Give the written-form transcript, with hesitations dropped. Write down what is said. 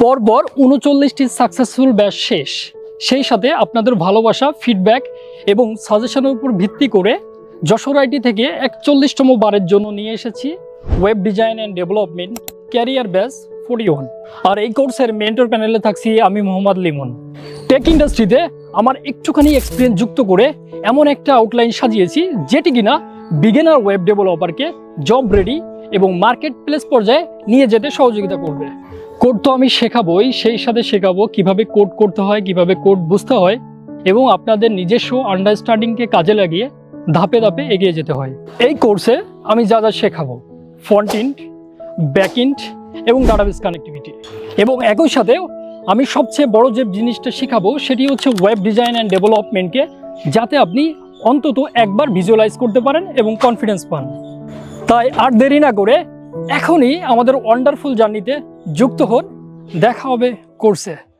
পরপর ৩৯টি successful batch শেষ, সেই সাথে আপনাদের ভালোবাসা, ফিডব্যাক এবং সাজেশনের উপর ভিত্তি করে যশোর আইটি থেকে ৪১তম বারের জন্য নিয়ে এসেছি web design and development career batch 41। আর এই কোর্সের মেন্টর প্যানেলে থাকছি আমি মোহাম্মদ লিমন। টেক ইন্ডাস্ট্রিতে আমার একটুখানি এক্সপিরিয়েন্স যুক্ত করে এমন একটা আউটলাইন সাজিয়েছি যেটি কিনা বিগিনার ওয়েব ডেভেলপারকে জব রেডি এবং মার্কেট প্লেস পর্যায়ে নিয়ে যেতে সহযোগিতা করবে। কোড তো আমি শেখাবোই, সেই সাথে শেখাবো কিভাবে কোড করতে হয়, কিভাবে কোড বুঝতে হয় এবং আপনাদের নিজস্ব আন্ডারস্ট্যান্ডিংকে কাজে লাগিয়ে ধাপে ধাপে এগিয়ে যেতে হয়। এই কোর্সে আমি যা যা শেখাবো, ফ্রন্ট এন্ড, ব্যাক এন্ড এবং ডাটাবেস কানেক্টিভিটি, এবং একই সাথে আমি সবচেয়ে বড় যে জিনিসটা শেখাবো সেটি হচ্ছে ওয়েব ডিজাইন অ্যান্ড ডেভেলপমেন্টকে, যাতে আপনি অন্তত একবার ভিজুয়ালাইজ করতে পারেন এবং কনফিডেন্স পান। তাই আর দেরি না করে এখনই আমাদের ওয়ান্ডারফুল জার্নিতে যুক্ত হন। দেখা হবে কোর্সে।